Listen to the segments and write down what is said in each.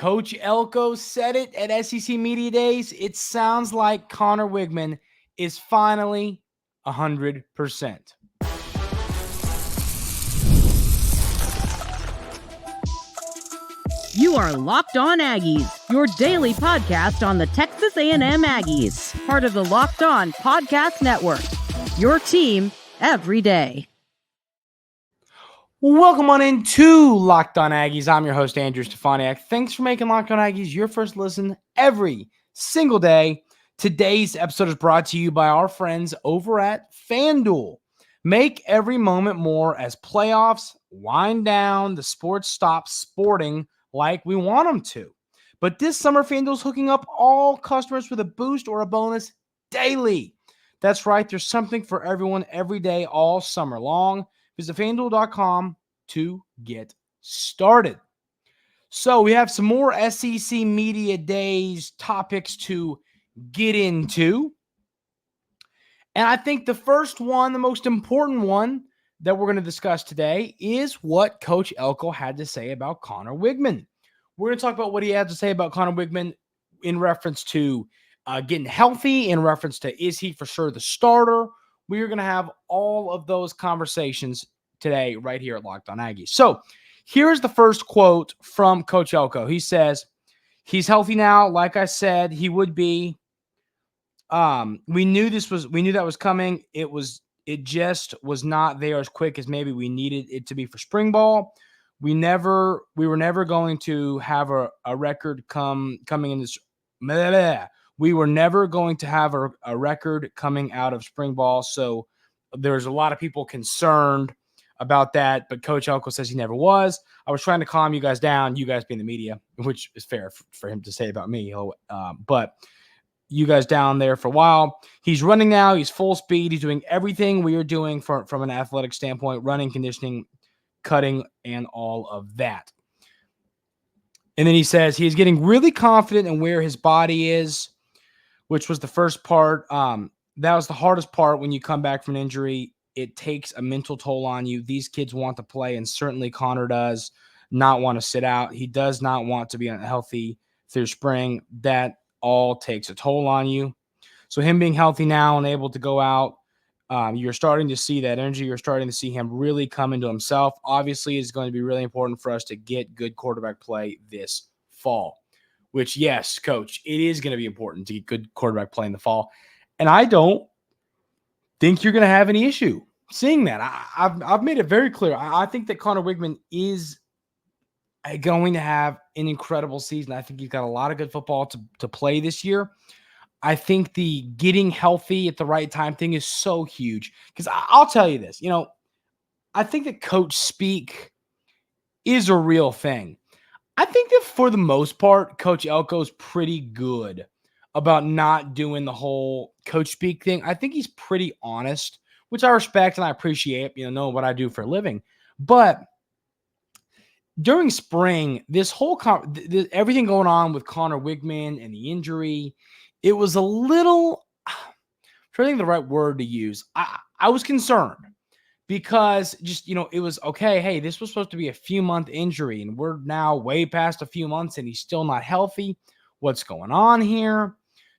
Coach Elko said it at SEC Media Days. It sounds like Conner Weigman is finally 100%. You are Locked On Aggies, your daily podcast on the Texas A&M Aggies, part of the Locked On Podcast Network, your team every day. Welcome on into Locked On Aggies. I'm your host, Andrew Stefaniak. Thanks for making Locked On Aggies your first listen every single day. Today's episode is brought to you by our friends over at FanDuel. Make every moment more as playoffs wind down, the sports stop sporting like we want them to. But this summer, FanDuel's hooking up all customers with a boost or a bonus daily. That's right. There's something for everyone every day all summer long. Visit FanDuel.com to get started. So we have some more SEC Media Days topics to get into. And I think the first one, the most important one that we're going to discuss today is what Coach Elko had to say about Conner Weigman. We're going to talk about what he had to say about Conner Weigman in reference to getting healthy, in reference to is he for sure the starter. We are going to have all of those conversations today right here at Locked On Aggies. So here's the first quote from Coach Elko. He says, he's healthy now. Like I said, he would be. We knew that was coming. It just was not there as quick as maybe we needed it to be for spring ball. We were never going to have a record coming in this. We were never going to have a record coming out of spring ball. So there's a lot of people concerned about that, but Coach Elko says he never was. I was trying to calm you guys down, you guys being the media, which is fair for him to say about me. But you guys down there for a while. He's running now. He's full speed. He's doing everything we are doing from an athletic standpoint, running, conditioning, cutting, and all of that. And then he says he's getting really confident in where his body is, which was the first part. That was the hardest part when you come back from an injury. It takes a mental toll on you. These kids want to play, and certainly Conner does not want to sit out. He does not want to be unhealthy through spring. That all takes a toll on you. So him being healthy now and able to go out, you're starting to see that energy. You're starting to see him really come into himself. Obviously, it's going to be really important for us to get good quarterback play this fall, which, yes, Coach, it is going to be important to get good quarterback play in the fall. And I don't think you're going to have any issue seeing that. I've made it very clear. I think that Conner Weigman is going to have an incredible season. I think he's got a lot of good football to play this year. I think the getting healthy at the right time thing is so huge. Because I'll tell you this, I think that coach speak is a real thing. I think that for the most part, Coach Elko is pretty good about not doing the whole coach speak thing. I think he's pretty honest, which I respect and I appreciate, knowing what I do for a living. But during spring, this whole everything going on with Conner Weigman and the injury, it was a little, I'm trying to think of the right word to use. I was concerned because just, it was okay. Hey, this was supposed to be a few-month injury, and we're now way past a few months, and he's still not healthy. What's going on here?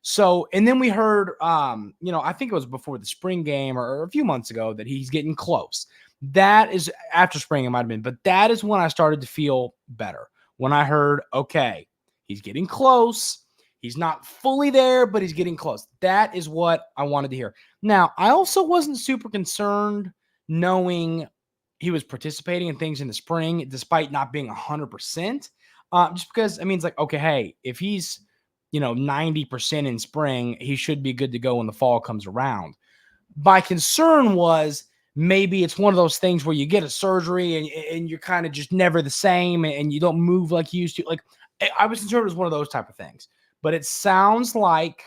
So, and then we heard, I think it was before the spring game or a few months ago that he's getting close. That is after spring, it might have been, but that is when I started to feel better. When I heard, okay, he's getting close. He's not fully there, but he's getting close. That is what I wanted to hear. Now, I also wasn't super concerned knowing he was participating in things in the spring, despite not being 100%. Just because, it's like, okay, hey, if he's, 90% in spring, he should be good to go when the fall comes around. My concern was maybe it's one of those things where you get a surgery and you're kind of just never the same and you don't move like you used to. Like, I was concerned it was one of those type of things. But it sounds like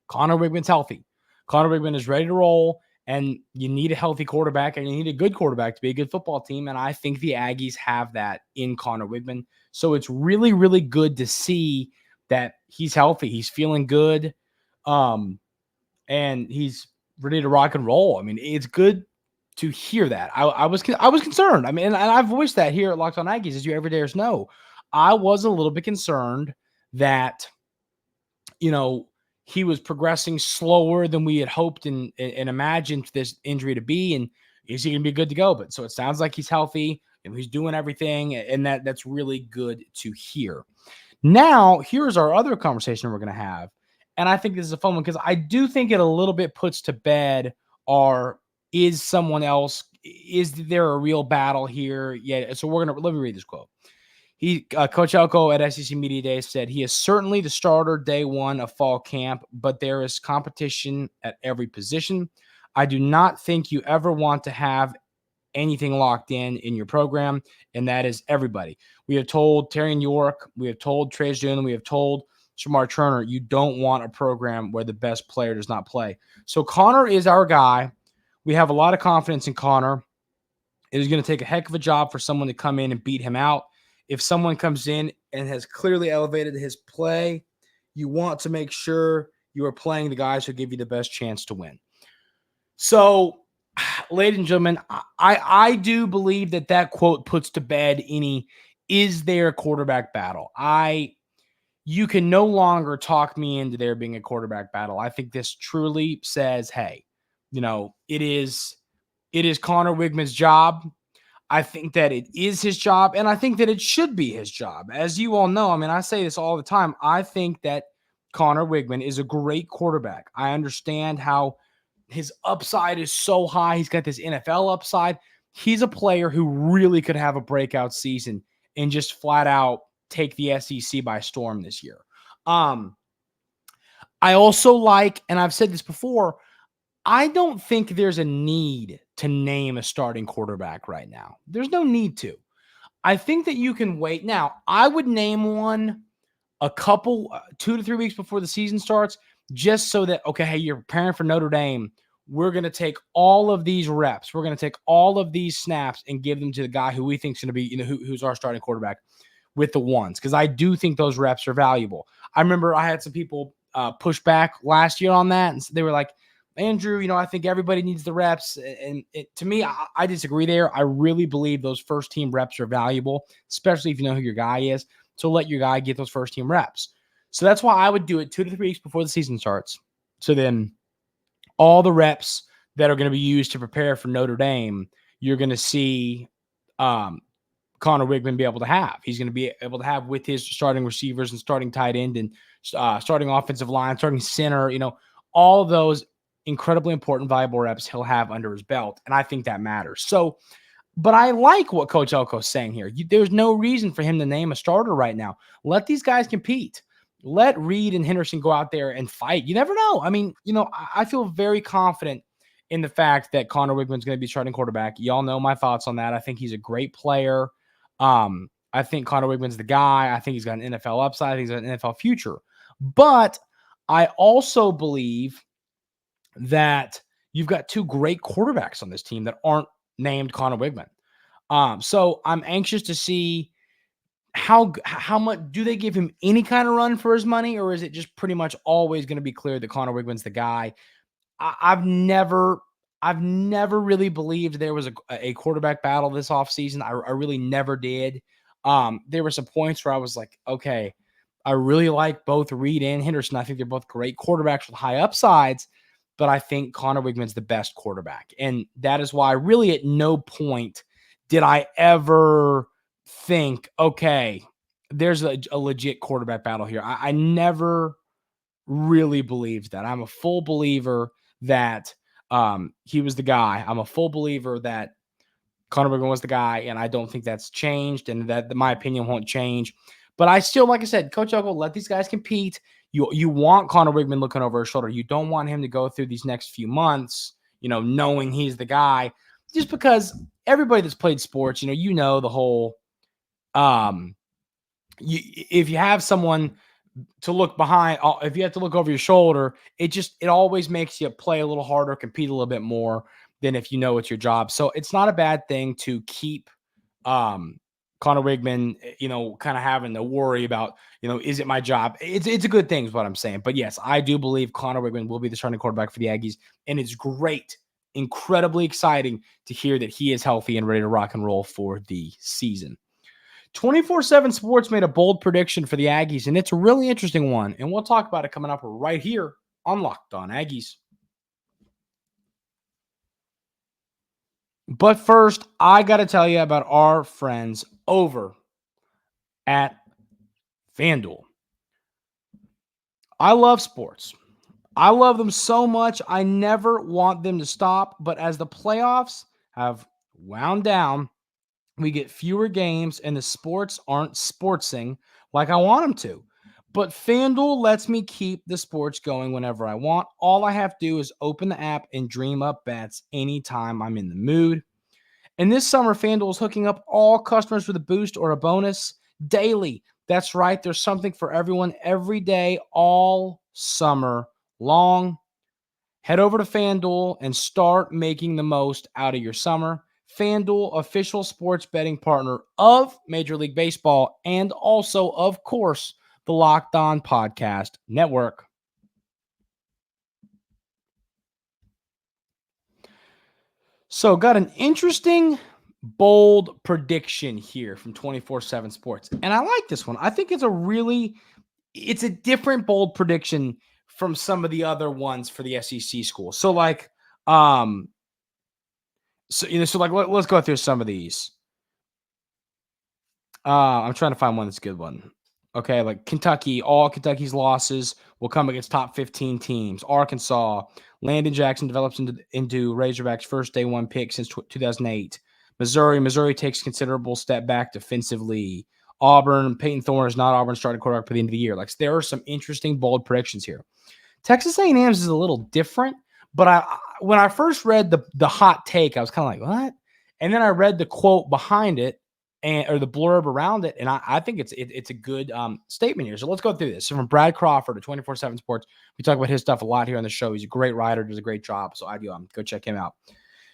Conner Weigman's healthy. Conner Weigman is ready to roll, and you need a healthy quarterback, and you need a good quarterback to be a good football team, and I think the Aggies have that in Conner Weigman. So it's really, really good to see that he's healthy. He's feeling good, and he's ready to rock and roll. It's good to hear that. I was concerned. And I've voiced that here at Locked On Aggies, as you everydayers know. I was a little bit concerned that, he was progressing slower than we had hoped and imagined this injury to be. And is he going to be good to go? But so it sounds like he's healthy and he's doing everything. And that's really good to hear. Now, here's our other conversation we're going to have. And I think this is a fun one because I do think it a little bit puts to bed is there a real battle here? Yeah. So let me read this quote. Coach Elko at SEC Media Day said, he is certainly the starter day one of fall camp, but there is competition at every position. I do not think you ever want to have anything locked in your program, and that is everybody. We have told Terry York, we have told Trey June, we have told Shamar Turner, you don't want a program where the best player does not play. So Conner is our guy. We have a lot of confidence in Conner. It is going to take a heck of a job for someone to come in and beat him out. If someone comes in and has clearly elevated his play, you want to make sure you are playing the guys who give you the best chance to win. So, ladies and gentlemen, I do believe that quote puts to bed is there a quarterback battle? You can no longer talk me into there being a quarterback battle. I think this truly says, hey, it is Conner Weigman's job. I think that it is his job, and I think that it should be his job. As you all know, I say this all the time. I think that Conner Weigman is a great quarterback. I understand how his upside is so high. He's got this NFL upside. He's a player who really could have a breakout season and just flat out take the SEC by storm this year. I also like, and I've said this before, I don't think there's a need to name a starting quarterback right now. There's no need to. I think that you can wait. Now, I would name one a couple, 2 to 3 weeks before the season starts, just so that, okay, hey, you're preparing for Notre Dame. We're going to take all of these reps. We're going to take all of these snaps and give them to the guy who we think is going to be, who's our starting quarterback with the ones. Because I do think those reps are valuable. I remember I had some people push back last year on that. And they were like, Andrew, I think everybody needs the reps. And to me, I disagree there. I really believe those first team reps are valuable, especially if you know who your guy is. So let your guy get those first team reps. So that's why I would do it 2 to 3 weeks before the season starts. So then all the reps that are going to be used to prepare for Notre Dame, you're going to see Conner Weigman be able to have. He's going to be able to have with his starting receivers and starting tight end and starting offensive line, starting center, all those incredibly important, valuable reps he'll have under his belt. And I think that matters. So, but I like what Coach Elko is saying here. There's no reason for him to name a starter right now. Let these guys compete. Let Reed and Henderson go out there and fight. You never know. I feel very confident in the fact that Conner Weigman's going to be starting quarterback. Y'all know my thoughts on that. I think he's a great player. I think Conner Weigman's the guy. I think he's got an NFL upside. I think he's got an NFL future. But I also believe that you've got 2 great quarterbacks on this team that aren't named Conner Weigman. So I'm anxious to see how much do they give him any kind of run for his money, or is it just pretty much always going to be clear that Conner Weigman's the guy? I've never really believed there was a quarterback battle this offseason. I really never did. There were some points where I was like, okay, I really like both Reed and Henderson. I think they're both great quarterbacks with high upsides, but I think Conner Weigman's the best quarterback. And that is why really at no point did I ever think, okay, there's a legit quarterback battle here. I never really believed that. I'm a full believer that he was the guy. I'm a full believer that Conner Weigman was the guy, and I don't think that's changed, and that my opinion won't change. But I still, like I said, Coach Elko, let these guys compete. You want Conner Weigman looking over his shoulder. You don't want him to go through these next few months, knowing he's the guy, just because everybody that's played sports, the whole, if you have someone to look behind, if you have to look over your shoulder, it always makes you play a little harder, compete a little bit more than if it's your job. So it's not a bad thing to keep Conner Weigman, kind of having to worry about, is it my job? It's a good thing is what I'm saying. But yes, I do believe Conner Weigman will be the starting quarterback for the Aggies. And it's great, incredibly exciting to hear that he is healthy and ready to rock and roll for the season. 24/7 Sports made a bold prediction for the Aggies, and it's a really interesting one. And we'll talk about it coming up right here on Locked On Aggies. But first, I got to tell you about our friends over at FanDuel. I love sports. I love them so much. I never want them to stop. But as the playoffs have wound down, we get fewer games and the sports aren't sportsing like I want them to. But FanDuel lets me keep the sports going whenever I want. All I have to do is open the app and dream up bets anytime I'm in the mood. And this summer, FanDuel is hooking up all customers with a boost or a bonus daily. That's right. There's something for everyone every day, all summer long. Head over to FanDuel and start making the most out of your summer. FanDuel, official sports betting partner of Major League Baseball and also, of course, the Locked On Podcast Network. So, got an interesting, bold prediction here from 24/7 Sports. And I like this one. I think it's a different bold prediction from some of the other ones for the SEC schools. So, let's go through some of these. I'm trying to find one that's a good one. Okay, like Kentucky, all Kentucky's losses will come against top 15 teams. Arkansas, Landon Jackson develops into Razorbacks' first day one pick since 2008. Missouri takes considerable step back defensively. Auburn, Peyton Thorne is not Auburn's starting quarterback for the end of the year. Like, there are some interesting, bold predictions here. Texas A&M's is a little different, but when I first read the hot take, I was kind of like, what? And then I read the quote behind it, or the blurb around it, and I think it's a good statement here. So let's go through this. So from Brad Crawford of 24/7 Sports, we talk about his stuff a lot here on the show. He's a great writer, does a great job. So I do go check him out.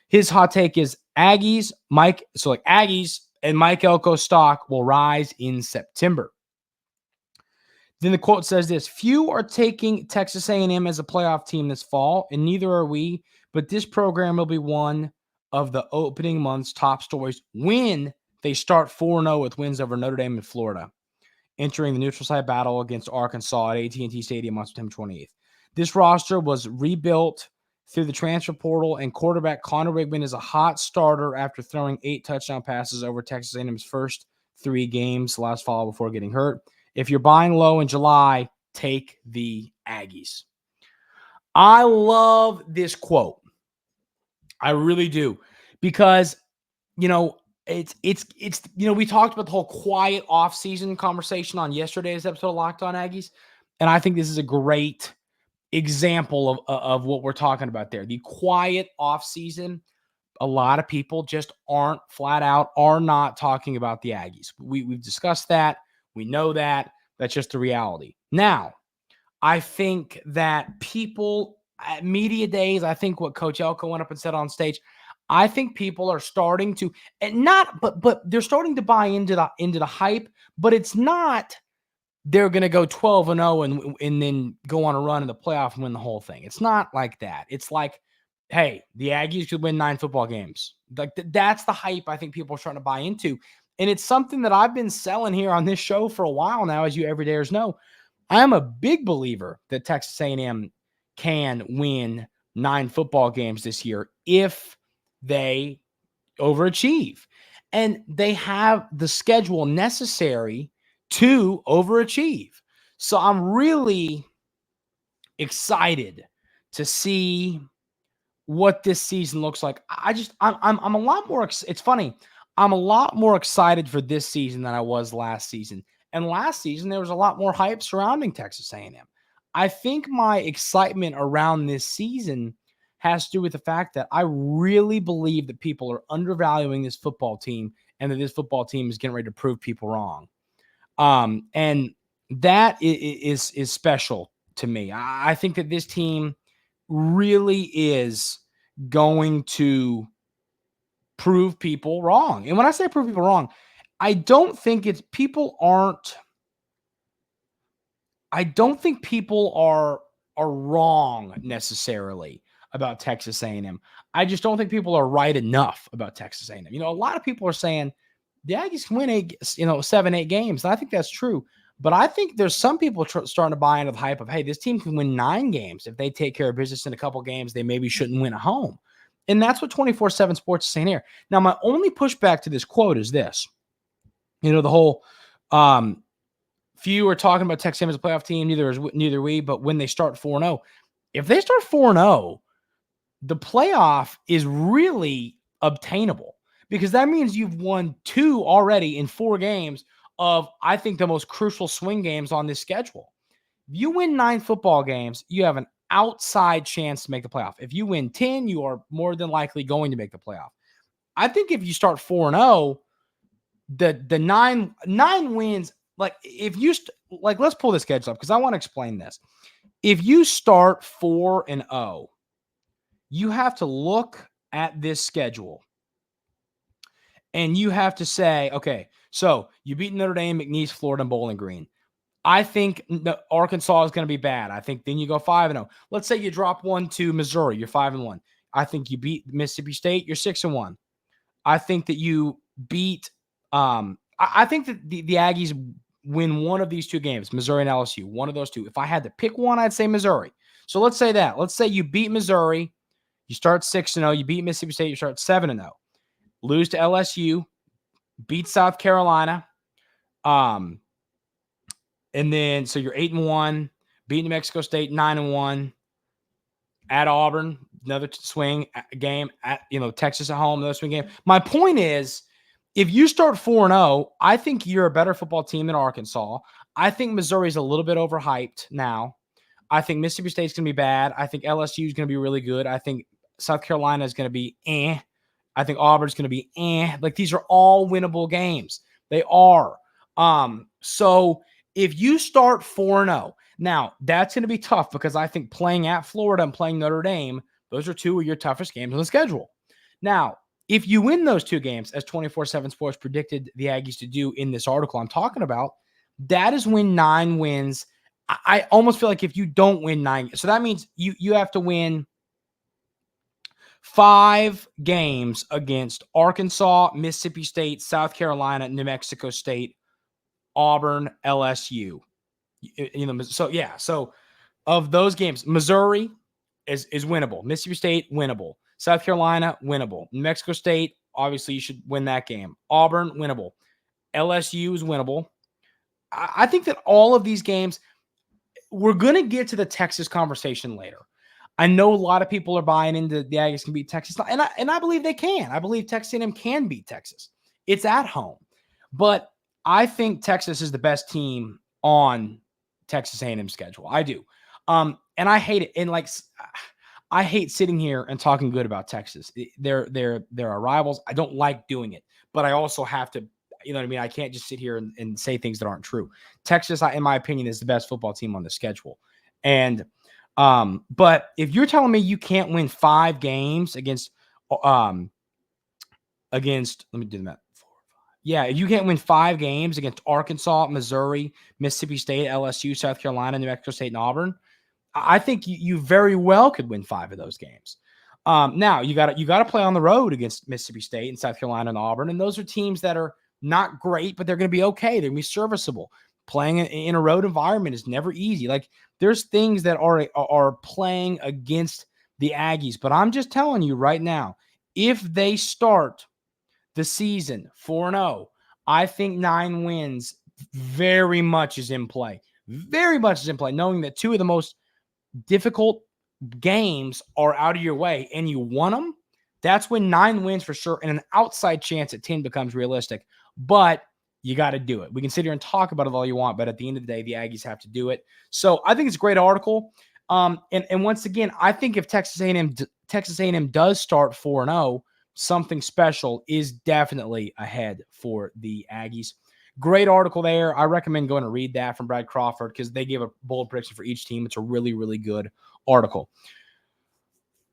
His hot take is Aggies and Mike Elko stock will rise in September. Then the quote says this: few are taking Texas A&M as a playoff team this fall, and neither are we, but this program will be one of the opening month's top stories when they start 4-0 with wins over Notre Dame and Florida, entering the neutral site battle against Arkansas at AT&T Stadium on September 28th. This roster was rebuilt through the transfer portal, and quarterback Conner Weigman is a hot starter after throwing 8 touchdown passes over Texas A&M's first 3 games last fall before getting hurt. If you're buying low in July, take the Aggies. I love this quote. I really do, because, it's we talked about the whole quiet offseason conversation on yesterday's episode of Locked On Aggies, and I think this is a great example of what we're talking about there. The quiet offseason, a lot of people just are not talking about the Aggies. We've discussed that. We know that. That's just the reality. Now, I think that people at media days, I think what Coach Elko went up and said on stage, I think people are starting to, but they're starting to buy into the hype, but it's not they're going to go 12-0 and then go on a run in the playoff and win the whole thing. It's not like that. It's like, hey, the Aggies could win 9 football games. Like, that's the hype I think people are starting to buy into. And it's something that I've been selling here on this show for a while now, as you everydayers know. I am a big believer that Texas A&M can win 9 football games this year if they overachieve. And they have the schedule necessary to overachieve. So I'm really excited to see what this season looks like. I'm a lot more, it's funny. I'm a lot more excited for this season than I was last season. And last season, there was a lot more hype surrounding Texas A&M. I think my excitement around this season has to do with the fact that I really believe that people are undervaluing this football team and that this football team is getting ready to prove people wrong. And that is special to me. I think that this team really is going to prove people wrong. And when I say prove people wrong, I don't think people are wrong necessarily about Texas A&M. I just don't think people are right enough about Texas A&M. A lot of people are saying the Aggies can win 7, 8 games. And I think that's true. But I think there's some people starting to buy into the hype of, hey, this team can win 9 games. If they take care of business in a couple games, they maybe shouldn't win at home. And that's what 24/7 Sports is saying here. Now, my only pushback to this quote is this. The whole few are talking about Texas A&M as a playoff team. Neither we, but when they start 4-0, if they start 4-0, the playoff is really obtainable because that means you've won 2 already in 4 games of, I think, the most crucial swing games on this schedule. If you win 9 football games, you have an outside chance to make the playoff. If you win 10, you are more than likely going to make the playoff. I think if you start 4-0, the 9 wins, let's pull the schedule up because I want to explain this. If you start 4-0, you have to look at this schedule and you have to say, okay, so you beat Notre Dame, McNeese, Florida, and Bowling Green. I think Arkansas is going to be bad. I think then you go 5-0. Let's say you drop 1 to Missouri, you're 5-1. I think you beat Mississippi State, you're 6-1. I think that you beat I think that the Aggies win one of these 2 games, Missouri and LSU, one of those 2. If I had to pick one, I'd say Missouri. So let's say that. Let's say you beat Missouri, you start 6-0. You beat Mississippi State, you start 7-0. Lose to LSU, beat South Carolina, and then so you're 8-1. Beat New Mexico State 9-1. At Auburn, another swing game. At Texas at home, another swing game. My point is, if you start 4-0, I think you're a better football team than Arkansas. I think Missouri's a little bit overhyped now. I think Mississippi State's going to be bad. I think LSU is going to be really good. I think South Carolina is going to be eh. I think Auburn's going to be eh. Like, these are all winnable games. They are. So if you start 4-0, now that's going to be tough because I think playing at Florida and playing Notre Dame, those are 2 of your toughest games on the schedule. Now, if you win those 2 games, as 24/7 Sports predicted the Aggies to do in this article I'm talking about, that is when 9 wins. I almost feel like if you don't win 9, so that means you have to win 5 games against Arkansas, Mississippi State, South Carolina, New Mexico State, Auburn, LSU. So of those games, Missouri is winnable. Mississippi State, winnable. South Carolina, winnable. New Mexico State, obviously you should win that game. Auburn, winnable. LSU is winnable. I think that all of these games, we're going to get to the Texas conversation later. I know a lot of people are buying into the Aggies can beat Texas, and I believe they can. I believe Texas A&M can beat Texas. It's at home. But I think Texas is the best team on Texas A&M schedule. I do. And I hate it. And I hate sitting here and talking good about Texas. They're our rivals. I don't like doing it, but I also have to, you know what I mean? I can't just sit here and say things that aren't true. Texas, in my opinion, is the best football team on the schedule. And, but if you're telling me you can't win 5 games against, let me do the math. Yeah, if you can't win 5 games against Arkansas, Missouri, Mississippi State, LSU, South Carolina, New Mexico State, and Auburn, I think you very well could win 5 of those games. Now you got to play on the road against Mississippi State and South Carolina and Auburn, and those are teams that are not great, but they're going to be okay. They're going to be serviceable. Playing in a road environment is never easy. Like, there's things that are playing against the Aggies, but I'm just telling you right now, if they start the season 4-0, I think 9 wins very much is in play. Very much is in play, knowing that 2 of the most difficult games are out of your way and you won them. That's when 9 wins for sure, and an outside chance at 10 becomes realistic. But you got to do it. We can sit here and talk about it all you want, but at the end of the day, the Aggies have to do it. So I think it's a great article. And once again, I think if Texas A&M does start 4-0, something special is definitely ahead for the Aggies. Great article there. I recommend going to read that from Brad Crawford because they gave a bold prediction for each team. It's a really, really good article.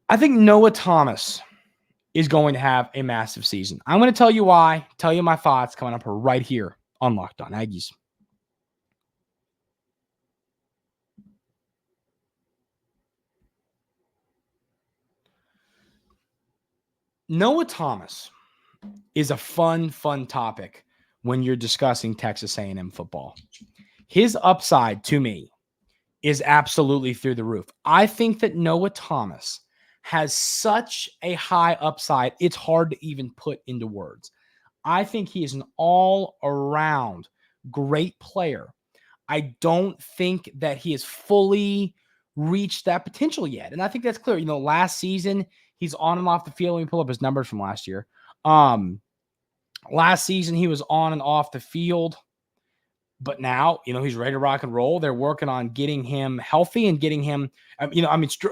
I think Noah Thomas is going to have a massive season. I'm going to tell you why, tell you my thoughts coming up right here on Locked On Aggies. Noah Thomas is a fun topic when you're discussing Texas A&M football. His upside to me is absolutely through the roof. I think that Noah Thomas has such a high upside, it's hard to even put into words. I think he is an all-around great player. I don't think that he has fully reached that potential yet. And I think that's clear. Last season, he's on and off the field. Let me pull up his numbers from last year. Last season, he was on and off the field. But now, he's ready to rock and roll. They're working on getting him healthy and getting him,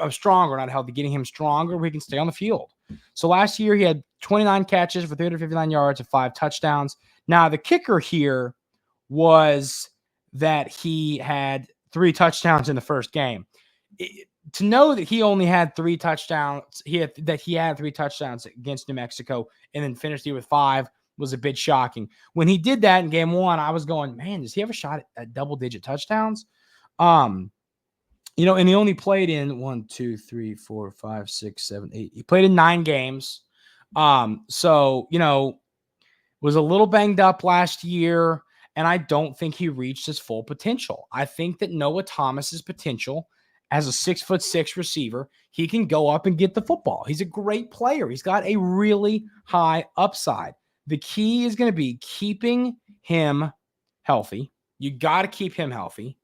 stronger, not healthy, getting him stronger where he can stay on the field. So last year, he had 29 catches for 359 yards and 5 touchdowns. Now, the kicker here was that he had 3 touchdowns in the first game. To know that he only had 3 touchdowns, he had 3 touchdowns against New Mexico and then finished it with 5 was a bit shocking. When he did that in game 1, I was going, man, does he have a shot at double-digit touchdowns? And he only played in 1, 2, 3, 4, 5, 6, 7, 8. He played in 9 games. So, was a little banged up last year, and I don't think he reached his full potential. I think that Noah Thomas's potential as a 6'6" receiver, he can go up and get the football. He's a great player. He's got a really high upside. The key is going to be keeping him healthy. You got to keep him healthy.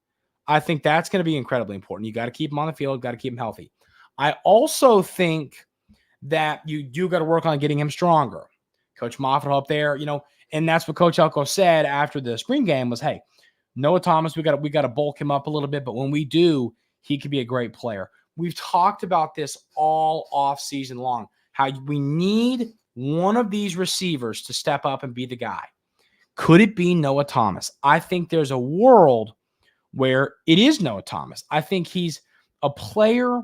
I think that's going to be incredibly important. You got to keep him on the field, got to keep him healthy. I also think that you do got to work on getting him stronger. Coach Moffitt up there, and that's what Coach Elko said after the spring game was, hey, Noah Thomas, we got to bulk him up a little bit, but when we do, he could be a great player. We've talked about this all off season long, how we need one of these receivers to step up and be the guy. Could it be Noah Thomas? I think there's a world where it is Noah Thomas. I think he's a player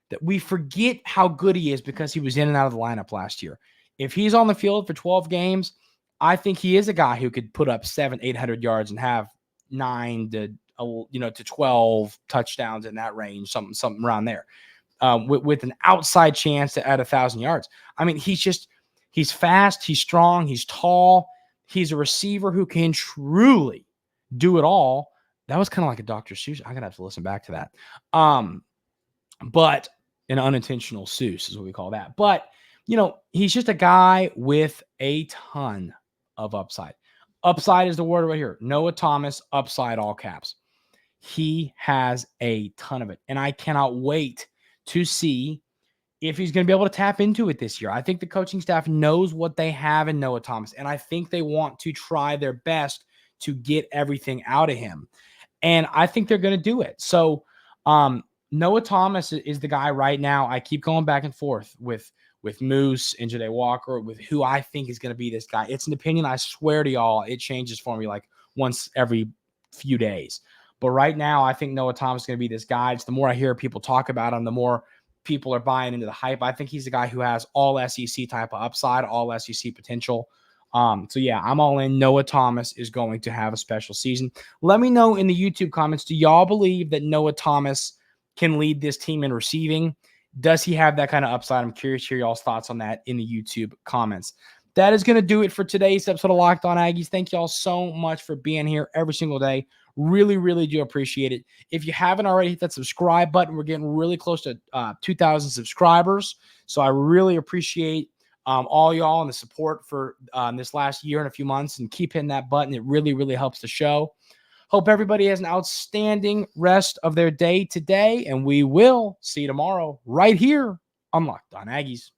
that we forget how good he is because he was in and out of the lineup last year. If he's on the field for 12 games, I think he is a guy who could put up 700-800 yards and have 9 to 12 touchdowns in that range, something around there, with an outside chance to add 1,000 yards. I mean, he's fast, he's strong, he's tall, he's a receiver who can truly do it all. That was kind of like a Dr. Seuss. I'm gonna have to listen back to that. But an unintentional Seuss is what we call that. But he's just a guy with a ton of upside. Upside is the word right here. Noah Thomas, upside, all caps. He has a ton of it. And I cannot wait to see if he's going to be able to tap into it this year. I think the coaching staff knows what they have in Noah Thomas, and I think they want to try their best to get everything out of him. And I think they're going to do it. So Noah Thomas is the guy right now. I keep going back and forth with Moose and Ja'Day Walker, with who I think is going to be this guy. It's an opinion. I swear to y'all, it changes for me like once every few days. But right now, I think Noah Thomas is going to be this guy. It's the more I hear people talk about him, the more people are buying into the hype. I think he's a guy who has all SEC type of upside, all SEC potential. So yeah, I'm all in. Noah Thomas is going to have a special season. Let me know in the YouTube comments, do y'all believe that Noah Thomas can lead this team in receiving? Does he have that kind of upside? I'm curious to hear y'all's thoughts on that in the YouTube comments. That is going to do it for today's episode of Locked On Aggies. Thank y'all so much for being here every single day. Really, really do appreciate it. If you haven't already, hit that subscribe button. We're getting really close to 2,000 subscribers. So I really appreciate all y'all and the support for this last year and a few months, and keep hitting that button. It really, really helps the show. Hope everybody has an outstanding rest of their day today, and we will see you tomorrow right here on Locked On Aggies.